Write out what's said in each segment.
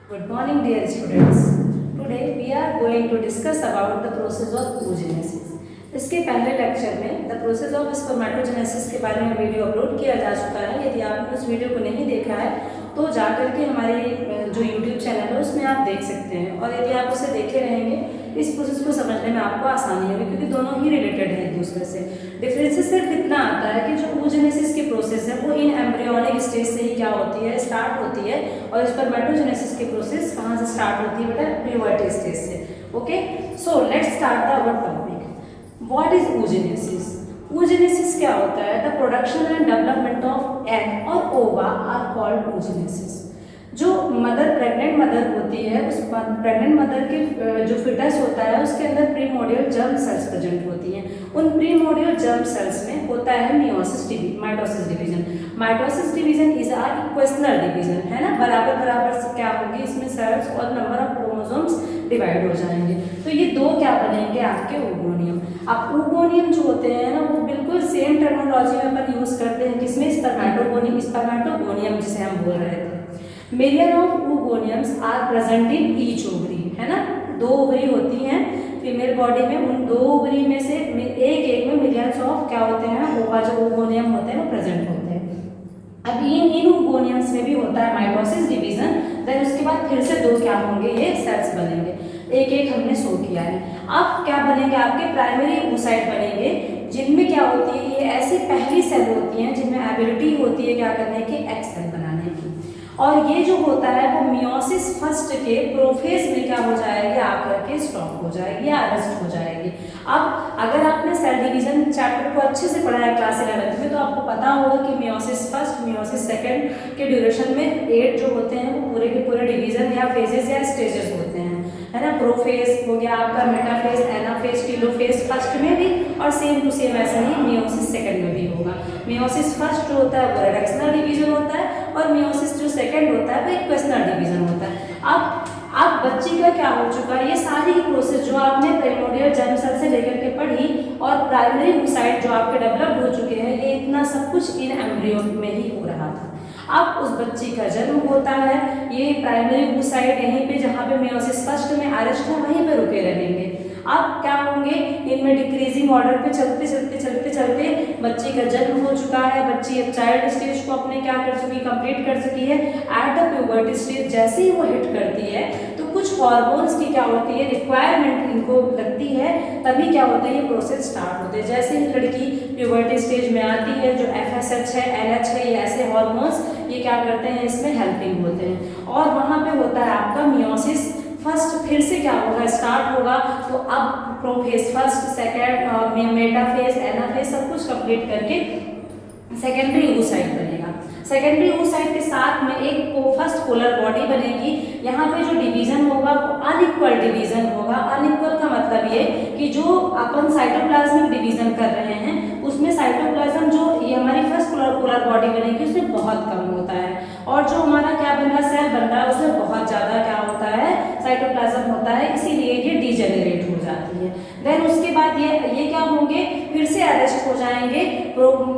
Good morning, dear students. Today we are going to discuss about the process of oogenesis. इसके पहले lecture में the process of spermatogenesis के बारे में video upload किया जा चुका है। यदि आपने उस वीडियो को नहीं देखा है तो जा करके हमारे जो YouTube चैनल है उसमें आप देख सकते हैं, और यदि आप उसे देखे रहेंगे इस प्रोसेस को समझने में आपको आसानी होगी, क्योंकि दोनों ही रिलेटेड है एक दूसरे से। डिफरेंसेस सिर्फ इतना आता है कि जो oogenesis की प्रोसेस है वो इन एम्ब्रियोनिक स्टेज से ही क्या होती है, स्टार्ट होती है, और स्पर्मेटोजेनेसिस की प्रोसेस कहाँ से स्टार्ट होती है बेटा, प्यूबर्टी स्टेज से। Okay, so let's start the our topic. What is oogenesis? oogenesis क्या होता है? The production and development of egg और ओवा आर कॉल्ड oogenesis। जो मदर प्रेग्नेंट मदर होती है, उस प्रेग्नेंट मदर के जो फिटस होता है उसके अंदर प्रीमोडियल जर्म सेल्स प्रेजेंट होती हैं। उन प्रीमोडियल जर्म सेल्स में होता है mitosis division. Mitosis division is a equational division, है ना, बराबर बराबर से क्या होगी इसमें सेल्स और नंबर ऑफ क्रोमोसोम्स डिवाइड हो जाएंगे। तो ये दो क्या बनेंगे आपके oogoनियम। अब oogoनियम जो होते हैं ना वो बिल्कुल सेम टर्मिनोलॉजी में अपन यूज करते हैं, किसमें, स्पर्मेटोगोनियम जिसे हम बोल रहे थे। मिलियन ऑफ oogoनियम्स are present in each ovary, है ना, दो ओवरी होती हैं फीमेल बॉडी में, उन दो ओवरी में से एक में मिलियंस ऑफ क्या होते हैं, ओवा जो oogoनियम होते हैं वो प्रेजेंट होते हैं। अब इन oogoनियम्स में भी होता है माइटोसिस डिवीजन, देन उसके बाद फिर से दो क्या होंगे, ये सेल्स बनेंगे, एक एक हमने शो किया है। अब क्या बनेंगे आपके प्राइमरी oocyte बनेंगे, जिनमें क्या होती है, ये ऐसी पहली सेल होती हैं जिनमें एबिलिटी होती है क्या करने की, एग सेल बनाने की। और ये जो होता है वो मियोसिस फर्स्ट के प्रोफेज में क्या हो जाएगी, आकर के स्टॉप हो जाएगी या अरेस्ट हो जाएगी। अब अगर आपने सेल डिवीजन चैप्टर को अच्छे से पढ़ा है क्लास 11 में तो आपको पता होगा कि मियोसिस फर्स्ट मियोसिस सेकंड के ड्यूरेशन में 8 जो होते हैं वो पूरे के पूरे डिवीजन या फेजेस या स्टेजेस होते हैं, है ना। प्रोफेज हो गया आपका, मेटाफेज, एनाफेज, टीलोफेज फर्स्ट में भी, और सेम टू सेम ऐसा ही मियोसिस सेकंड में भी होगा। मियोसिस फर्स्ट जो होता है वो रिडक्शनल डिवीजन होता है, और मियोसिस जो सेकंड होता है वो इक्वेशनल डिवीजन होता है। अब बच्ची का क्या हो चुका है, ये सारी प्रोसेस जो आपने प्राइमोडियल जर्म सेल से लेकर के पढ़ी और प्राइमरी oocyte जो आपके डेवलप हो चुके हैं, ये इतना सब कुछ इन एम्ब्रियो में ही हो रहा था। अब उस बच्ची का जन्म होता है, ये प्राइमरी oocyte यहीं पे जहाँ पे मियोसिस फर्स्ट में अरेस्ट है वहीं पे रुके रहेंगे। अब क्या होंगे, इनमें डिक्रीजिंग ऑर्डर पे चलते चलते चलते चलते बच्ची का जन्म हो चुका है, बच्ची अब चाइल्ड स्टेज को अपने क्या कर चुकी, कंप्लीट कर चुकी है। एट द प्यूबर्टी स्टेज जैसे ही वो हिट करती है तो कुछ हार्मोन्स की क्या होती है, रिक्वायरमेंट इनको लगती है, तभी क्या होता है ये प्रोसेस स्टार्ट होते हैं। जैसे ही लड़की प्यूबर्टी स्टेज में आती है, जो FSH है, LH है, ये ऐसे हार्मोन्स ये क्या करते हैं, इसमें हेल्पिंग होते हैं, और वहाँ पे होता है आपका मियोसिस फर्स्ट फिर से क्या होगा, स्टार्ट होगा। तो अब prophase first second metaphase anaphase सब कुछ कंप्लीट करके सेकेंडरी oocyte बनेगा। सेकेंडरी oocyte के साथ में एक फर्स्ट पोलर बॉडी बनेगी। यहाँ पे जो डिवीजन होगा वो अनइक्वल डिवीजन होगा। अनइक्वल का मतलब ये कि जो अपन साइटोप्लाज्मिक डिवीजन कर रहे हैं उसमें साइटोप्लाज्म जो ये हमारी फर्स्ट पोलर बॉडी बनेगी उसमें बहुत कम होता है, और जो हमारा क्या बन रहा है, सेल बन रहा है, उसमें बहुत ज़्यादा क्या होता है, साइटोप्लाज्म होता है, इसीलिए ये डिजेनरेट हो जाती है। देन उसके बाद ये क्या होंगे, फिर से अरेस्ट हो जाएंगे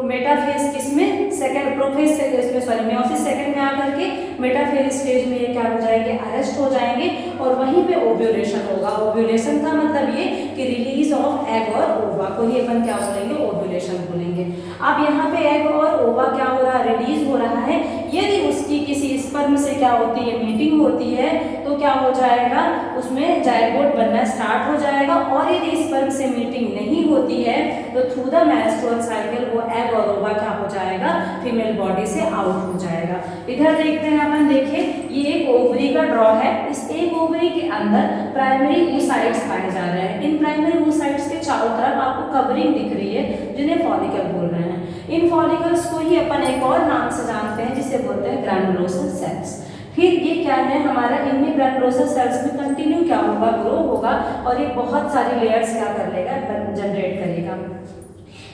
मेटाफेज किसमें, सेकंड प्रोफेज से इसमें सॉरी मियोसिस सेकंड में आकर के मेटाफेज स्टेज में ये क्या हो जाएंगे, अरेस्ट हो जाएंगे, और वहीं पे ओव्यूलेशन होगा। ओव्यूलेशन का मतलब ये कि रिलीज ऑफ एग और ओवा को ही अपन क्या बोलेंगे, ओव्यूलेशन बोलेंगे। अब यहाँ पे एग और ओवा क्या हो रहा है, रिलीज हो रहा है। यदि उसकी किसी स्पर्म से क्या होती है, मीटिंग होती है, तो क्या हो जाएगा, उसमें जाइगोट बनना स्टार्ट हो जाएगा, और यदि स्पर्म से मीटिंग नहीं होती है तो थ्रू द मेंस्ट्रुअल साइकिल वो एग और ओवा क्या हो जाएगा, फीमेल बॉडी से आउट हो जाएगा। इधर देखते हैं अपन, देखें ये एक ओवरी का ड्रॉ है। इस एक ओवरी के अंदर प्राइमरी oocytes पाए जा रहे हैं। इन प्राइमरी oocytes के चारों तरफ आपको कवरिंग दिख रही है जिन्हें फॉलिकल बोल रहे हैं। इन फॉलिकल्स को ही अपन एक और नाम से जानते हैं जिसे बोलते हैं ग्रैनुलोसल सेल्स। फिर ये क्या है हमारा, इनमें ग्रैनुलोसल सेल्स में कंटिन्यू क्या होगा, ग्रो होगा, और ये बहुत सारी लेयर्स क्या कर लेगा, जनरेट करेगा।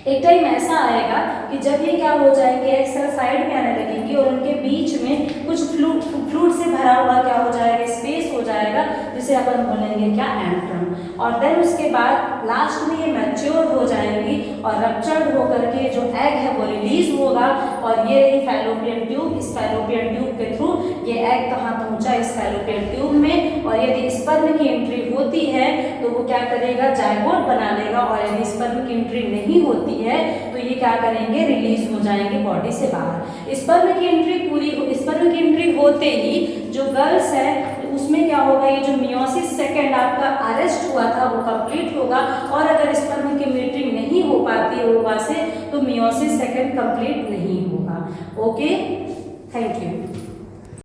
एक टाइम ऐसा आएगा कि जब ये क्या हो जाएंगे, एक सेल साइड में आने लगेंगे और उनके बीच में कुछ फ्लूइड से भरा हुआ क्या हो जाएगा, स्पेस हो जाएगा, जिसे जिसे अपन बोलेंगे क्या, एंट्रम। और देन उसके बाद लास्ट में ये मैच्योर हो जाएंगी और रप्चर्ड होकर के जो एग है वो रिलीज होगा और ये रही फैलोपियन ट्यूब। इस फैलोपियन ट्यूब के थ्रू ये एग कहाँ पहुंचा, इस फैलोपियन ट्यूब में। और यदि स्पर्म की एंट्री होती है तो वो क्या करेगा, जायगोट बना लेगा। और यदि स्पर्म की एंट्री नहीं होती है तो ये क्या करेंगे, रिलीज हो जाएंगे बॉडी से बाहर। स्पर्म की एंट्री स्पर्म की एंट्री होते ही जो गर्ल्स है उसमें क्या होगा, ये जो मियोसिस सेकेंड आपका अरेस्ट हुआ था वो कंप्लीट होगा। और अगर स्पर्म की एंट्री नहीं हो पाती है ओवा से तो मियोसिस सेकेंड कंप्लीट नहीं होगा। Okay, thank you.